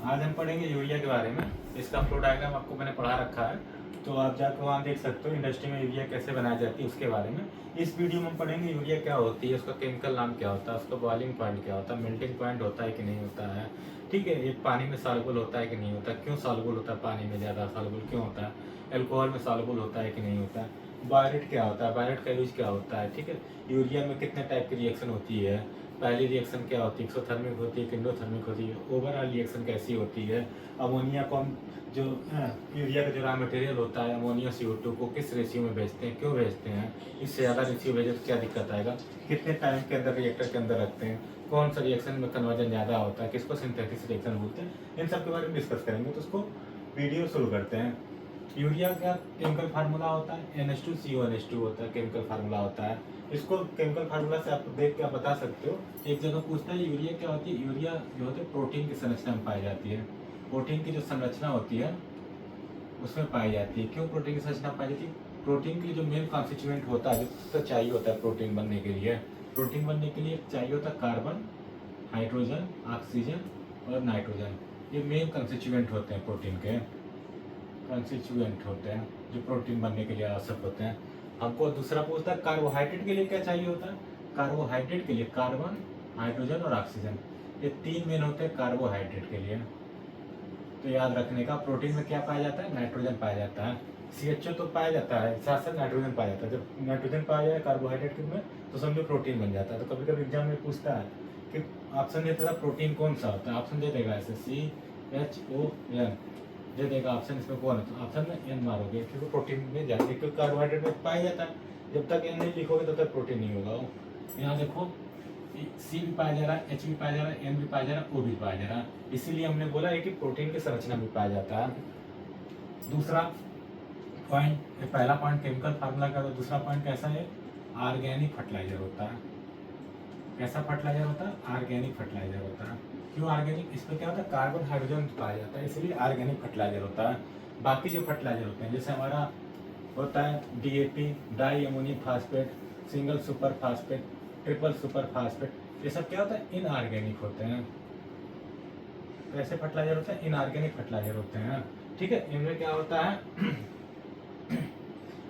आज हम पढ़ेंगे यूरिया के बारे में। इसका फ्लो डायग्राम आपको मैंने पढ़ा रखा है, तो आप जाकर वहाँ देख सकते हो इंडस्ट्री में यूरिया कैसे बनाई जाती है उसके बारे में। इस वीडियो में हम पढ़ेंगे यूरिया क्या होती है, उसका केमिकल नाम क्या होता है, उसका बॉइलिंग पॉइंट क्या होता है, मेल्टिंग पॉइंट होता है कि नहीं होता है, ठीक है, ये पानी में सॉल्युबल होता है कि नहीं होता, क्यों सॉल्युबल होता है, पानी में ज़्यादा सॉल्युबल क्यों होता है, एल्कोहल में सॉल्युबल होता है कि नहीं होता है, बायरेट क्या होता है, बायरेट का यूज क्या होता है, ठीक है, यूरिया में कितने टाइप की रिएक्शन होती है, पहली रिएक्शन क्या होती है, एक्सोथर्मिक होती है, किंडोथर्मिक होती है, ओवरऑल रिएक्शन कैसी होती है, अमोनिया कौन जो यूरिया का जो रॉ मटेरियल होता है अमोनिया CO2 को किस रेशियो में भेजते हैं, क्यों भेजते हैं, इससे ज़्यादा रेशियो भेजे तो क्या दिक्कत आएगा, कितने टाइम के अंदर रिएक्टर के अंदर रखते हैं, कौन सा रिएक्शन में कन्वर्जन ज़्यादा होता है, किसको सिंथेसिस रिएक्शन बोलते हैं, इन सब के बारे में डिस्कस करेंगे। तो उसको वीडियो शुरू करते हैं। यूरिया का केमिकल फार्मूला होता है NH2CO NH2 होता है, केमिकल फार्मूला होता है। इसको केमिकल फार्मूला से आप देख के आप बता सकते हो। एक जगह पूछता है यूरिया क्या होती है, यूरिया जो होती है प्रोटीन की संरचना में पाई जाती है, प्रोटीन की जो संरचना होती है उसमें पाई जाती है। क्यों प्रोटीन की संरचना पाई जाती है, प्रोटीन के लिए जो मेन कॉन्स्टिट्यूएंट होता है, जो चाहिए होता है प्रोटीन बनने के लिए, प्रोटीन बनने के लिए चाहिए होता है कार्बन, हाइड्रोजन, ऑक्सीजन और नाइट्रोजन। ये मेन कंस्टिट्यूएंट होते हैं, प्रोटीन के कंस्टिट्यूएंट होते हैं जो प्रोटीन बनने के लिए आवश्यक होते हैं। हमको दूसरा पूछता है कार्बोहाइड्रेट के लिए क्या चाहिए होता है, कार्बोहाइड्रेट के लिए कार्बन, हाइड्रोजन और ऑक्सीजन, ये तीन मेन होते हैं कार्बोहाइड्रेट के लिए। तो याद रखने का, प्रोटीन में क्या पाया जाता है, नाइट्रोजन पाया जाता है, CHO तो पाया जाता है, साथ साथ नाइट्रोजन पाया जाता है। जब नाइट्रोजन पाया जाए कार्बोहाइड्रेट में तो समझो प्रोटीन बन जाता है। तो कभी कभी एग्जाम में पूछता है कि ऑप्शन देता है प्रोटीन कौन सा होता है, ऑप्शन दे देगा ऐसे CHON दे देगा ऑप्शन, इसमें कौन है, तो ऑप्शन में N मारोगे क्योंकि प्रोटीन में जाते, क्योंकि कार्बोहाइड्रेट में पाया जाता है। जब तक N नहीं लिखोगे तब तक प्रोटीन नहीं होगा। यहाँ देखो C भी पाया जा रहा है, H भी पाया जा रहा है, N भी पाया जा रहा है, O भी पाया जा रहा है, इसीलिए हमने बोला है कि प्रोटीन की संरचना भी पाया जाता है। दूसरा पॉइंट, पहला पॉइंट केमिकल फार्मूला का, दूसरा पॉइंट कैसा है, ऑर्गेनिक फर्टिलाइजर होता है। कैसा फर्टिलाइजर होता है, ऑर्गेनिक फर्टिलाइजर होता है। क्यों ऑर्गेनिक, इसमें क्या होता है, कार्बन हाइड्रोजन पाया जाता है, इसलिए ऑर्गेनिक फर्टिलाइजर होता है। बाकी जो फर्टिलाइजर होते हैं जैसे हमारा होता है DAP, di ammonium phosphate, single super phosphate, triple super phosphate, ये सब क्या होता है, इनऑर्गेनिक होते हैं। कैसे फर्टिलाइजर होते हैं, इनऑर्गेनिक फर्टिलाइजर होते हैं, ठीक है। इनमें क्या होता है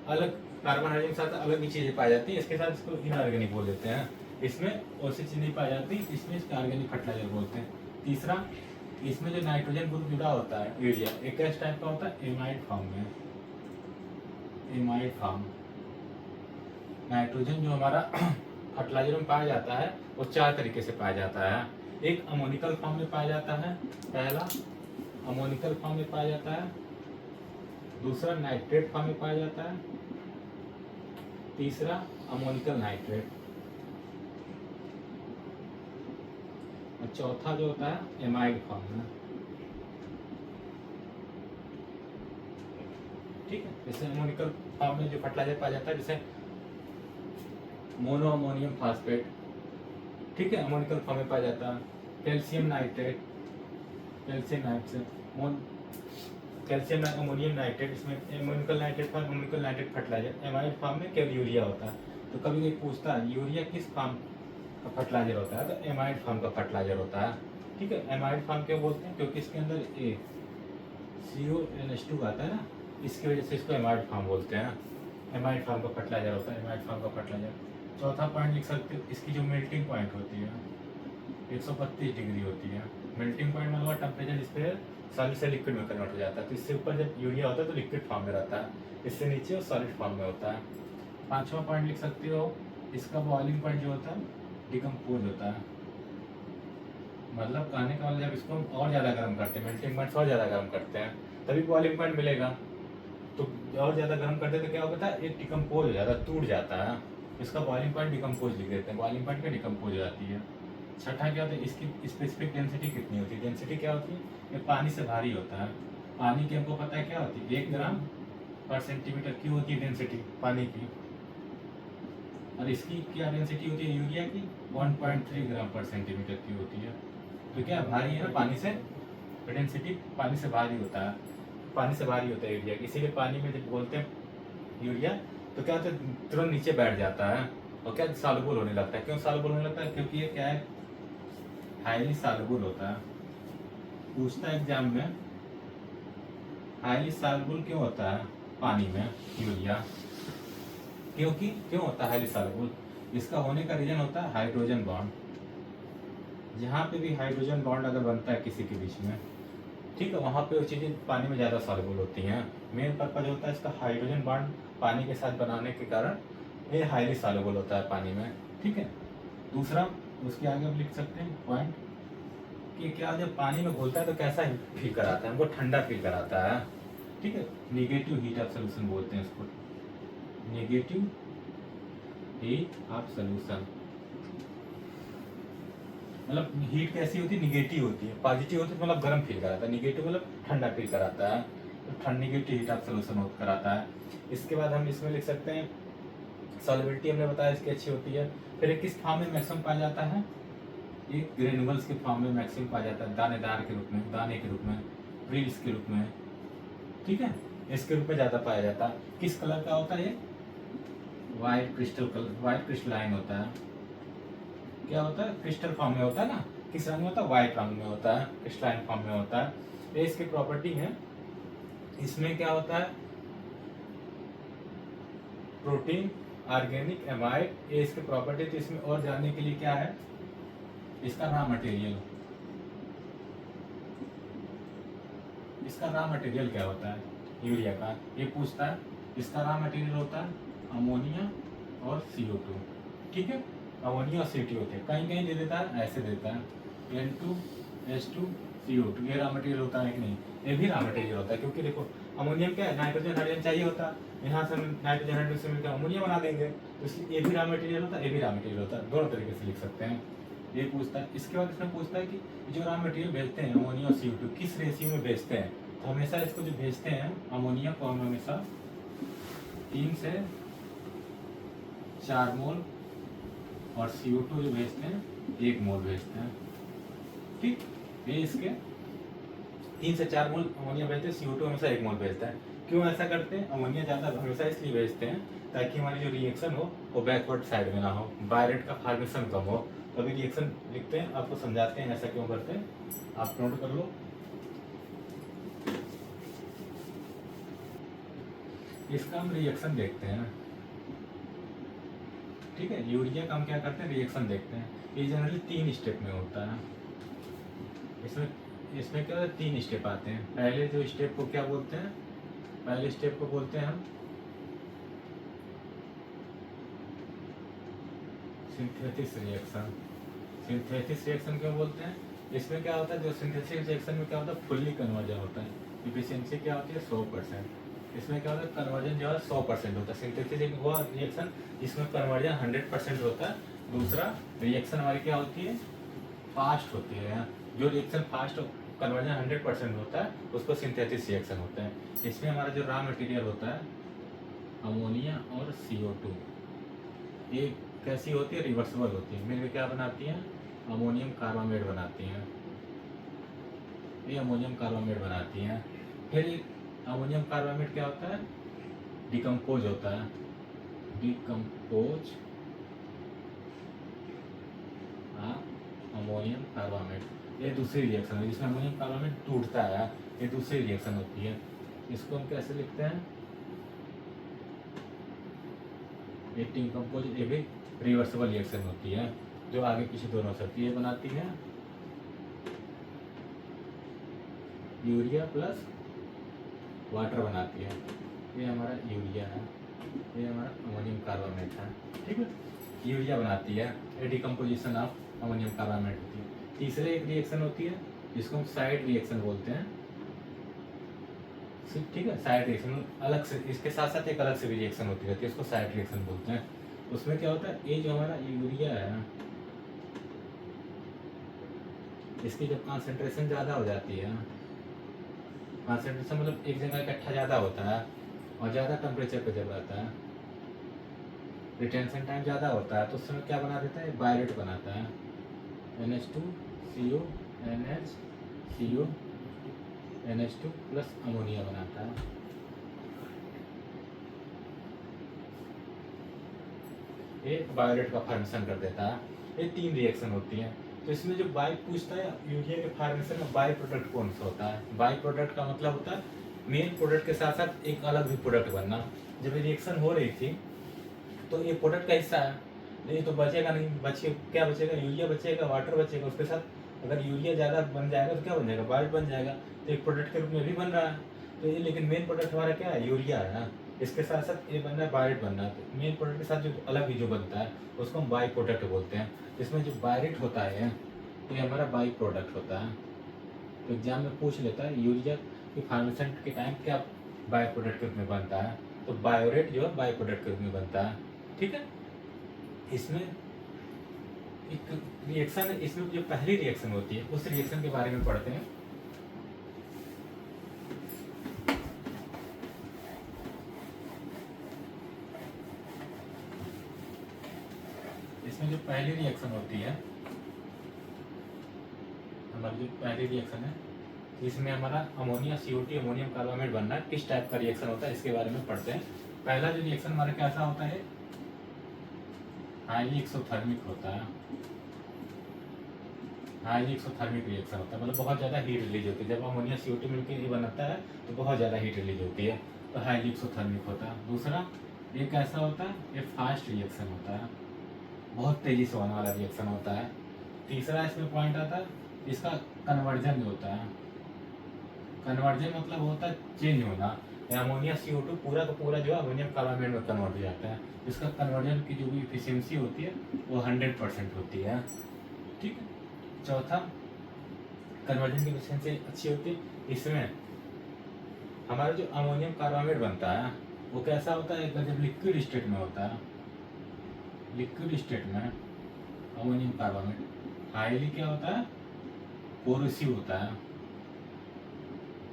अलग कार्बन हाइड्रोजन के साथ अलग ही चीजें पाई जाती है, इसके साथ इसको इनऑर्गेनिक बोल देते हैं। इसमें ऐसी चीज नहीं पाई जाती, इसमें इसका ऑर्गेनिक फर्टिलाइजर बोलते हैं। तीसरा, इसमें जो नाइट्रोजन ग्रुप जुड़ा होता है यूरिया, एक किस टाइप का होता है, एमाइड फॉर्म में, एमाइड फॉर्म। नाइट्रोजन जो हमारा फर्टिलाइजर में पाया जाता है वो चार तरीके से पाया जाता है। एक अमोनिकल फॉर्म में पाया जाता है, पहला अमोनिकल फॉर्म में पाया जाता है, दूसरा नाइट्रेट फॉर्म में पाया जाता है, तीसरा अमोनिकल नाइट्रेट, और चौथा जो होता है एमाइड फॉर्म में, ठीक है। जैसे अमोनिकल फॉर्म में जो फर्टिलाइजर पाया जाता है जैसे मोनो अमोनियम फास्फेट, ठीक है, अमोनिकल फॉर्म में पाया जाता है। Calcium nitrate, calcium nitrate, calcium ammonium nitrate, इसमें ammoniacal nitrate form, ammoniacal nitrate fertilizer. Amide form में केवल यूरिया होता है। तो कभी कोई पूछता है यूरिया किस फॉर्म का फर्टिलाइजर होता है, तो एमाइड फॉर्म का फर्टिलाइजर होता है, ठीक है। एमाइड फॉर्म क्यों बोलते हैं, क्योंकि इसके अंदर CONH2 आता है ना, इसकी वजह से इसको एमाइड फॉर्म बोलते हैं। एमाइड फॉर्म का फर्टिलाइजर होता है, एमाइड फॉर्म का फर्टिलाइजर। चौथा पॉइंट लिख सकते हो, इसकी जो मेल्टिंग पॉइंट होती है 132 डिग्री होती है। मेल्टिंग पॉइंट मतलब टेम्परेचर जिस पे सॉलिड से लिक्विड में कन्वर्ट हो जाता है। तो इससे ऊपर जब यूरिया होता है तो लिक्विड फॉर्म में रहता है, इससे नीचे वो सॉलिड फॉर्म में होता है। पांचवा पॉइंट लिख सकते हो, इसका बॉइलिंग पॉइंट जो होता है डिकम्पोज होता है। मतलब कहने का मतलब जब इसको हम और ज़्यादा गर्म करते हैं, मेल्टिंग पॉइंट और ज़्यादा गर्म करते हैं तभी बॉइलिंग पॉइंट मिलेगा। तो और ज़्यादा गर्म करते तो क्या होता है, ये डिकम्पोज हो जाता है, टूट जाता है। इसका बॉइलिंग पॉइंट डिकम्पोज लिख देते हैं, बॉइलिंग पॉइंट पे डिकम्पोज हो जाती है। छठा क्या होता है, इसकी स्पेसिफिक डेंसिटी कितनी होती है, डेंसिटी क्या होती है, ये पानी से भारी होता है। पानी की हमको पता है क्या होती है, 1 ग्राम पर सेंटीमीटर क्यूब होती है डेंसिटी पानी की, और इसकी क्या डेंसिटी होती है यूरिया की, 1.3 ग्राम पर सेंटीमीटर क्यूब होती है। तो क्या भारी है ना, पानी से डेंसिटी पानी से भारी होता है, पानी से भारी होता है यूरिया, इसीलिए पानी में जब बोलते हैं यूरिया तो क्या होता है, तुरंत नीचे बैठ जाता है और क्या सॉल्युबल होने लगता है। क्यों सॉल्युबल होने लगता है, क्योंकि ये क्या है, हाईली सॉल्युबल होता है, पूछता है एग्जाम में, हाईली सॉल्युबल क्यों होता है पानी में यूरिया, क्योंकि क्यों होता है हाईली सॉल्युबल? इसका होने का रीजन होता है हाइड्रोजन बॉन्ड। जहाँ पे भी हाइड्रोजन बॉन्ड अगर बनता है किसी के बीच में, ठीक है, वहाँ पे वो चीज़ें पानी में ज़्यादा सॉल्युबल होती हैं। मेन पर्पज होता है इसका हाइड्रोजन बॉन्ड पानी के साथ बनाने के कारण ये हाईली सॉल्युबल होता है पानी में, ठीक है। दूसरा, उसके आगे हम लिख सकते हैं पॉइंट कि क्या जब पानी में घुलता है तो कैसा फील कराता है, हमको ठंडा फील कराता है, ठीक है। निगेटिव हीट ऑफ सोल्यूशन बोलते हैं इसको, नेगेटिव हीट ऑफ सोल्यूशन। मतलब हीट कैसी होती है, निगेटिव होती है। पॉजिटिव होती है मतलब गर्म फील कराता है, निगेटिव मतलब ठंडा फील कराता है, तो ठंड निगेटिव हीट ऑफ सोल्यूशन कराता है। इसके बाद हम इसमें लिख सकते हैं सॉल्युबिलिटी हमने बताया इसकी अच्छी होती है। फिर ये किस फॉर्म में मैक्सिमम पाया जाता है, ये ग्रेनुअल्स के फॉर्म में मैक्सिमम पाया जाता है, दानेदार के रूप में, दाने के रूप में, रील्स के रूप में, ठीक है, इसके रूप में ज़्यादा पाया जाता है। किस कलर का होता है ये, white crystal colour, white crystalline होता है। क्या होता है, क्रिस्टल फॉर्म में होता है ना, किस रंग में होता है, वाइट रंग में होता है, क्रिस्टलाइन फॉर्म में होता है। ये इसकी प्रॉपर्टी है। इसमें क्या होता है, प्रोटीन, ऑर्गेनिक, एमाइड, ये इसके प्रॉपर्टी। तो इसमें और जानने के लिए क्या है, इसका रॉ मटेरियल, इसका रॉ मटेरियल क्या होता है यूरिया का, ये पूछता है। इसका रॉ मटेरियल होता है अमोनिया और CO2, ठीक है। अमोनिया और CO2 होते हैं, कहीं कहीं दे देता है, ऐसे देता है N2H2CO2, ये रॉ मटेरियल होता है कि नहीं, ये भी रॉ मटेरियल होता है। क्योंकि देखो अमोनियम क्या है, नाइट्रोजन हाइड्रोजन चाहिए होता है, यहाँ से हम नाइट्रोजन हाइड्रोजन से मिलकर अमोनिया बना देंगे, तो इसलिए ये भी रॉ मटेरियल होता है, ये भी रॉ मटेरियल होता है, दोनों तरीके से लिख सकते हैं। ये पूछता है। इसके बाद इसमें पूछता है कि जो रॉ मटेरियल भेजते हैं अमोनिया और CO2 किस रेशियो में भेजते हैं। तो हमेशा इसको जो भेजते हैं अमोनिया को हम हमेशा 3 से 4 मोल, और CO2 जो भेजते हैं 1 मोल भेजते हैं, ठीक। ये इसके 3 से 4 मोल अमोनिया भेजते हैं, CO2 हमेशा 1 मोल भेजता है। क्यों ऐसा करते हैं, अमोनिया ज़्यादा हमेशा इसलिए भेजते हैं ताकि हमारी जो रिएक्शन हो वो बैकवर्ड साइड में ना हो, बायरेट का फॉर्मेशन कम हो। तो अभी रिएक्शन लिखते हैं, आपको समझाते हैं ऐसा क्यों करते हैं, आप नोट कर लो। इसका हम रिएक्शन देखते हैं, ठीक है। यूरिया का हम क्या करते हैं, रिएक्शन देखते हैं। ये जनरली 3 स्टेप में होता है। इसमें इसमें क्या होता है, 3 स्टेप आते हैं। पहले जो स्टेप को क्या बोलते हैं, पहले स्टेप को बोलते हैं हम सिंथेसिस रिएक्शन। सिंथेसिस रिएक्शन क्यों बोलते हैं, इसमें क्या होता है, जो सिंथेसिस रिएक्शन में क्या होता है, फुल्ली कन्वर्जन होता है। इफिशियंसी क्या होती है, 100%। इसमें क्या होता है, कन्वर्जन जो है 100% होता है। सिंथेसिस एक हुआ रिएक्शन जिसमें कन्वर्जन 100% होता है। दूसरा रिएक्शन हमारी क्या होती है, फास्ट होती है। जो रिएक्शन फास्ट कन्वर्जन 100% होता है उसको सिंथेसिस रिएक्शन होता है। इसमें हमारा जो रॉ मटेरियल होता है अमोनिया और CO2, ये कैसी होती है, रिवर्सिबल होती है। मिलकर क्या बनाती हैं, अमोनियम कार्बामेट बनाती हैं, ये अमोनियम कार्बामेट बनाती हैं। फिर अमोनियम कार्बामेट क्या होता है, डिकम्पोज होता है, डिकम्पोज अमोनियम कार्बामेट। ये दूसरी रिएक्शन है जिसमें अमोनियम कार्बामेट टूटता है, ये दूसरी रिएक्शन होती है। इसको हम कैसे लिखते हैं, ये डिकम्पोज, ये भी रिवर्सिबल रिएक्शन होती है जो आगे पीछे दोनों से होती है। ये बनाती है यूरिया प्लस वाटर बनाती है, ये हमारा यूरिया है, ये हमारा अमोनियम कार्बामेट है, ठीक है। यूरिया बनाती है, ये डिकम्पोजिशन ऑफ अमोनियम कार्बामेट होती है। तीसरे एक रिएक्शन होती है जिसको हम साइड रिएक्शन बोलते हैं, ठीक है। साइड रिएक्शन अलग से, इसके साथ साथ एक अलग से भी रिएक्शन होती रहती है, उसको साइड रिएक्शन बोलते हैं। उसमें क्या होता है, ये जो हमारा यूरिया है इसकी जब कॉन्सेंट्रेशन ज़्यादा हो जाती है, कॉन्सेंट्रेशन मतलब एक जगह इकट्ठा ज़्यादा होता है और ज़्यादा टेम्परेचर पे जब रहता है, रिटेंशन टाइम ज़्यादा होता है, तो उस समय क्या बना देता है, बायरेट बनाता है, NH2CO NHCO NH2 plus ammonia बनाता है। ये बायोरेट का फॉर्मेशन कर देता है। ये 3 रिएक्शन होती हैं। तो इसमें जो बाई पूछता है यूरिया के फॉर्मेशन में बाई प्रोडक्ट कौन सा होता है। बाई प्रोडक्ट का मतलब होता है मेन प्रोडक्ट के साथ साथ एक अलग भी प्रोडक्ट बनना। जब रिएक्शन हो रही थी तो ये प्रोडक्ट का हिस्सा है, नहीं तो बचेगा नहीं, बचे क्या बचेगा, यूरिया बचेगा, वाटर बचेगा। उसके साथ अगर यूरिया ज़्यादा बन जाएगा तो क्या बन जाएगा, बाइट बन जाएगा, तो एक प्रोडक्ट के रूप में भी बन रहा है। तो ये लेकिन मेन प्रोडक्ट हमारा क्या है, यूरिया है ना। इसके साथ साथ ये बन रहा है बाइट बन रहा है, तो मेन प्रोडक्ट के साथ जो अलग भी जो बनता है उसको हम बाई प्रोडक्ट बोलते हैं। इसमें जो बाइट होता है ये हमारा बाई प्रोडक्ट होता है। तो एग्जाम में पूछ लेता है यूरिया की फॉर्मेशन के टाइम क्या बाई प्रोडक्ट के रूप में बनता है, तो बायोरेट जो है बाई प्रोडक्ट के रूप में बनता है। ठीक है, इसमें एक रिएक्शन है, इसमें जो पहली रिएक्शन होती है उस रिएक्शन के बारे में पढ़ते हैं। इसमें जो पहली रिएक्शन होती है, हमारी जो पहली रिएक्शन है इसमें हमारा अमोनिया CO2 अमोनियम कार्बामेट बनना है। किस टाइप का रिएक्शन होता है इसके बारे में पढ़ते हैं। पहला जो रिएक्शन हमारा कैसा होता है, हाईली एक्सोथर्मिक होता है। हाईली एक्सोथर्मिक रिएक्शन होता है, मतलब बहुत ज़्यादा हीट रिलीज होती है। जब अमोनिया CO2 मिलकर ये बनता है तो बहुत ज़्यादा हीट रिलीज होती है, तो हाईली एक्सोथर्मिक होता है। दूसरा ये कैसा होता है, ये फास्ट रिएक्शन होता है, बहुत तेज़ी से होने वाला रिएक्शन होता है। तीसरा इसमें पॉइंट आता है इसका कन्वर्जन जो होता है। कन्वर्जन मतलब होता है चेंज होना, अमोनिया CO2 पूरा का पूरा जो है अमोनियम कार्बामेट में कन्वर्ट हो जाता है। इसका कन्वर्जन की जो भी इफिशियंसी होती है वो 100% होती है। ठीक है, चौथा कन्वर्जन की इफिशियंसी अच्छी होती है। इसमें हमारा जो अमोनियम कार्बामेट बनता है वो कैसा होता है, जब लिक्विड स्टेट में होता है, लिक्विड स्टेट में अमोनियम कार्बामेट हाईली क्या होता है, कोरोसिव होता है,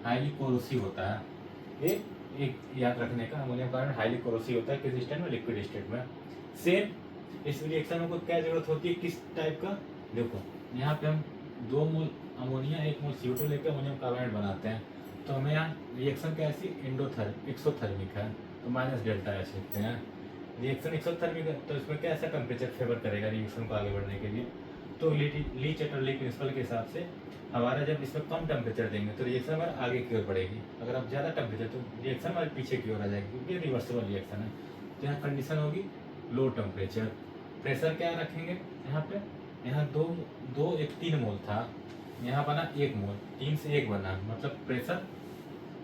हाईली कोरोसिव होता है। एक याद रखने का, अमोनियम कार्बामेट हाईली कोरोसिव होता है किस स्टेट में, लिक्विड स्टेट में। सेम इस रिएक्शन में क्या जरूरत होती है, किस टाइप का, देखो यहाँ पे हम 2 मोल अमोनिया 1 मोल CO2 लेकर अमोनियम कार्बामेट बनाते हैं, तो हमें यहाँ रिएक्शन कैसी एक्सोथर्मिक है, तो माइनस डेल्टा एच लिखते हैं। रिएक्शन एक्सोथर्मिक है तो इसमें कैसा टेम्परेचर फेवर करेगा रिएक्शन को आगे बढ़ने के लिए, तो ली चैटरली प्रिंसिपल के हिसाब से हमारा जब इसमें कम टेम्परेचर देंगे तो रिएक्शन हमारा आगे की ओर बढ़ेगी, अगर आप ज़्यादा टेम्परेचर तो रिएक्शन हमारे पीछे की ओर आ जाएगी, क्योंकि रिवर्सिबल रिएक्शन है। तो यहाँ कंडीशन होगी लो टेम्परेचर। प्रेशर क्या रखेंगे यहाँ पे, यहाँ दो एक 3 मोल था, यहाँ बना 1 मोल, 3 से 1 बना, मतलब प्रेशर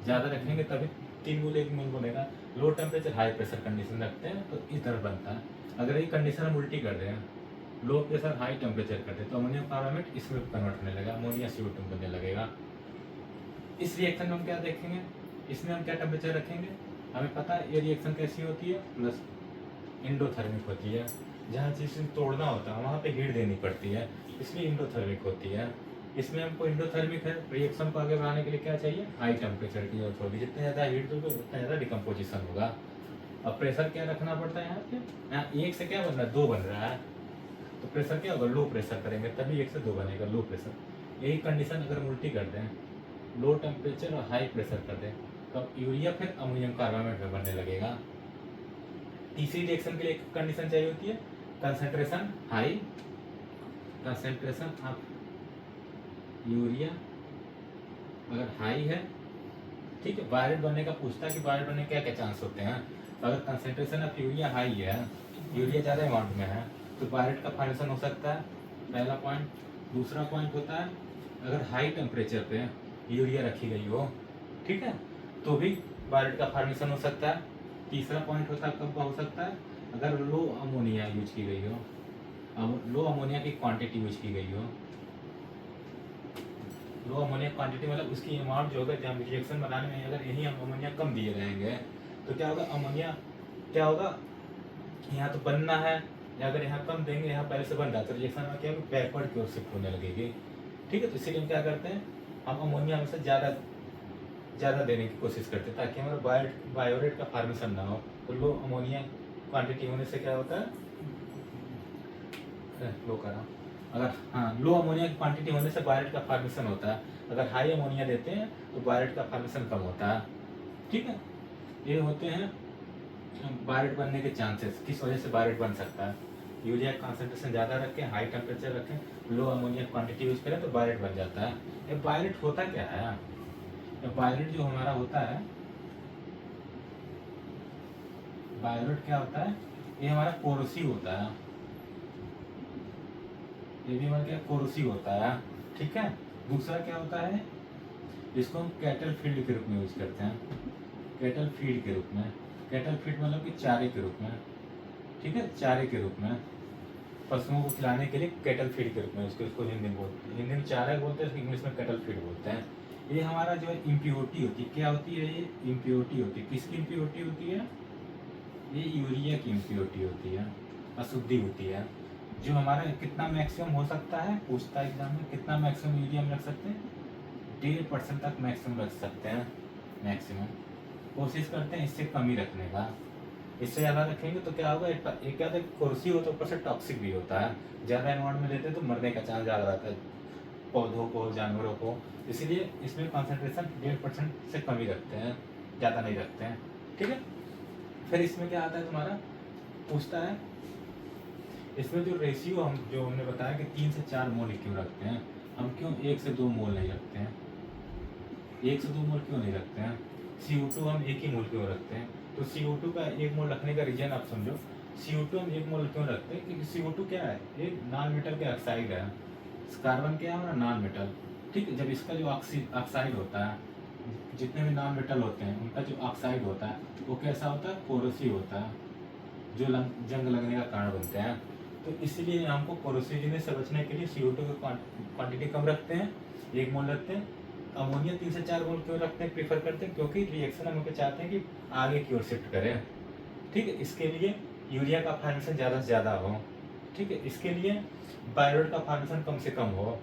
ज़्यादा रखेंगे तभी 3 मोल 1 मोल बनेगा। Low temperature high pressure condition रखते हैं तो इस तरह बनता है। अगर ये कंडीशन हम उल्टी कर रहे हैं, लो प्रेशर हाई टेम्परेचर करते हैं तो अमोनियम कार्बामेट इसमें कन्वर्ट होने लगेगा, अमोनिया CO2 बनने लगेगा। इस रिएक्शन में हम क्या देखेंगे, इसमें हम क्या टेम्परेचर रखेंगे, हमें पता है ये रिएक्शन कैसी होती है, प्लस इंडोथर्मिक होती है। जहाँ चीज़ तोड़ना होता है वहाँ पे हीट देनी पड़ती है, इसलिए इंडोथर्मिक होती है। इसमें हमको इंडोथर्मिक है, रिएक्शन को आगे बढ़ाने के लिए क्या चाहिए, हाई टेम्परेचर की जरूरत होगी। जितने ज़्यादा हीट दोगे उतना ज़्यादा डिकम्पोजिशन होगा। अब प्रेशर क्या रखना पड़ता है यहाँ पे, यहाँ 1 से क्या बन रहा है, 2 बन रहा है, तो प्रेशर क्या होगा, लो प्रेशर करेंगे तभी 1 से 2 बनेगा, लो प्रेशर। यही कंडीशन अगर हम उल्टी कर दें, लो टेम्परेचर और हाई प्रेशर कर दें, तो यूरिया फिर अमोनियम कार्बामेट में बनने लगेगा। तीसरी रिएक्शन के लिए एक कंडीशन चाहिए होती है, concentration high, concentration of urea अगर हाई है, ठीक है, बायरेट बनने का पूछता है कि बायरेट बनने के क्या क्या चांस होते हैं। तो अगर कंसंट्रेशन ऑफ यूरिया हाई है, यूरिया ज़्यादा अमाउंट में है, तो बायरेट का फॉर्मेशन हो सकता है, पहला पॉइंट। दूसरा पॉइंट होता है अगर हाई टेम्परेचर पे यूरिया रखी गई हो, ठीक है, तो भी बायरेट का फॉर्मेशन हो सकता है। तीसरा पॉइंट होता है कब हो सकता है, अगर लो अमोनिया यूज की गई हो, लो अमोनिया की क्वांटिटी यूज की गई हो। लो अमोनिया क्वांटिटी मतलब उसकी अमाउंट जो होगा, जब रिएक्शन बनाने में अगर यही अमोनिया कम दिए रहेंगे तो क्या होगा, अमोनिया क्या होगा, यहाँ तो बनना है, या अगर यहाँ कम देंगे, यहाँ पहले से बन रहा है तो रिएक्शन में क्या होगा, बैकवर्ड की ओर शिफ्ट होने लगेगी। ठीक है, तो इसीलिए हम क्या करते हैं, हम अमोनिया हमेशा ज़्यादा देने की कोशिश करते हैं ताकि हमारा बायोरेट का फॉर्मेशन ना हो। तो लो अमोनिया क्वांटिटी होने से क्या होता है, लो करा, अगर हाँ लो अमोनिया की क्वांटिटी होने से बायरेट का फॉर्मेशन होता है, अगर हाई अमोनिया देते हैं तो बायरेट का फॉर्मेशन कम होता है। ठीक है, ये होते हैं बायरेट बनने के चांसेस, किस वजह से बायरेट बन सकता है। यूरिया कंसंट्रेशन ज़्यादा रखें, हाई टेम्परेचर रखें लो अमोनिया क्वांटिटी यूज करें तो बायलेट बन जाता है। ये बायलेट होता क्या है? ये बायलेट जो हमारा होता है, बायलेट क्या होता है? ये हमारा कोरोसिव होता है, ये भी हमारा क्या कोरोसिव होता है, ठीक है। दूसरा क्या होता है, इसको हम कैटल फीड के रूप में यूज करते हैं, कैटल फीड के रूप में। कैटल फीड मतलब कि चारे के रूप में, ठीक है, चारे के रूप में पशुओं को खिलाने के लिए कैटल फीड के रूप में उसको हिंदी में बोलते हैं, हिंदी में चारा बोलते हैं, इंग्लिश में कैटल फीड बोलते हैं। ये हमारा जो इम्प्योरिटी होती है, क्या होती है? ये इम्प्योरिटी होती है। किसकी इम्प्योरिटी होती है? ये यूरिया की इम्प्योरिटी होती है, अशुद्धि होती है। जो हमारा कितना मैक्सिमम हो सकता है, पूछता है एग्जाम में, कितना मैक्सिमम यूरिया हम रख सकते हैं? 1.5% तक मैक्सिमम रख सकते हैं, मैक्सिमम। कोशिश करते हैं इससे कम ही रखने का। इससे ज़्यादा रखेंगे तो क्या होगा, एक क्या होता है, कुर्सी हो तो ऊपर से टॉक्सिक भी होता है। ज़्यादा अमाउंट में लेते हैं तो मरने का चांस ज़्यादा रहता है पौधों को, जानवरों को। इसीलिए इसमें कॉन्सेंट्रेशन 1.5% से कम ही रखते हैं, ज़्यादा नहीं रखते हैं, ठीक है। फिर इसमें क्या आता है तुम्हारा, पूछता है इसमें जो रेशियो हम जो हमने बताया कि 3 से 4 मोल क्यों रखते हैं, हम क्यों 1 से 2 मोल नहीं रखते हैं? 1 से 2 मोल क्यों नहीं रखते हैं? CO2 हम 1 ही मोल क्यों रखते हैं? तो CO2 का 1 मोल रखने का रीजन आप समझो। CO2 हम 1 मोल क्यों रखते हैं? क्योंकि CO2 क्या है, एक नॉन मेटल के ऑक्साइड है। कार्बन क्या है हमारा, नॉन मेटल, ठीक है। जब इसका जो ऑक्साइड होता है, जितने भी नॉन मेटल होते हैं उनका जो ऑक्साइड होता है वो कैसा होता है, कोरोसिव होता है, जो जंग लगने का कारण बनते हैं। तो इसीलिए हमको कोरोसिव से बचने के लिए CO2 की क्वांटिटी कम रखते हैं, 1 मोल रखते हैं। अमोनिया 3 से 4 मोल क्यों रखते हैं, प्रीफर करते हैं? क्योंकि रिएक्शन हम लोग चाहते हैं कि आगे की ओर शिफ्ट करें, ठीक है। इसके लिए यूरिया का फॉर्मेशन ज़्यादा से ज़्यादा हो, ठीक है। इसके लिए बायरोड का फॉर्मेशन कम से कम हो,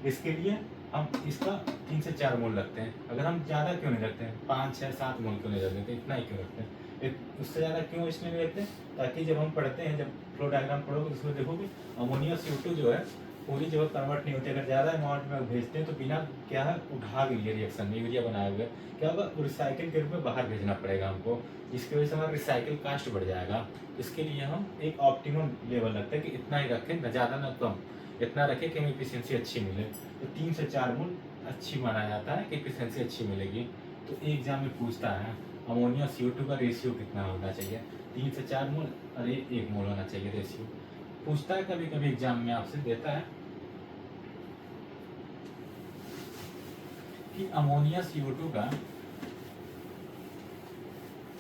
इसके लिए हम इसका 3 से 4 मोल रखते हैं। अगर हम ज़्यादा क्यों नहीं रखते हैं, 5, 6, 7 मोल क्यों नहीं रखते, इतना ही क्यों रखते हैं? उससे ज़्यादा क्यों इसलिए नहीं रखते, ताकि जब हम पढ़ते हैं, जब फ्लो डायग्राम पढ़ोगे तो उसमें देखोगे अमोनिया CO2 जो है पूरी जगह कन्वर्ट नहीं होती। अगर ज़्यादा अमाउंट में भेजते हैं तो बिना क्या है, उठा गई रिएक्शन में यूरिया बनाए हुए क्या होगा, रिसाइकिल के रूप में बाहर भेजना पड़ेगा हमको, जिसकी वजह से हमारा रिसाइकिल कास्ट बढ़ जाएगा। इसके लिए हम एक ऑप्टिमम लेवल रखते हैं कि इतना ही रखें, न ज़्यादा न कम, इतना रखें कि हमें एफिशिएंसी अच्छी मिले। तो 3 से 4 मोल अच्छी माना जाता है कि एफिशिएंसी अच्छी मिलेगी। तो एग्जाम में पूछता है अमोनिया CO2 का रेशियो कितना होना चाहिए, 3 से 4 मोल और 1 मोल होना चाहिए रेशियो। पूछता है कभी कभी एग्जाम में आपसे देता है कि अमोनिया CO2 का,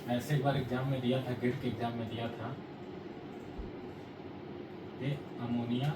ऐसे एक बार एग्जाम में दिया था, गेट के एग्जाम में दिया था, ये अमोनिया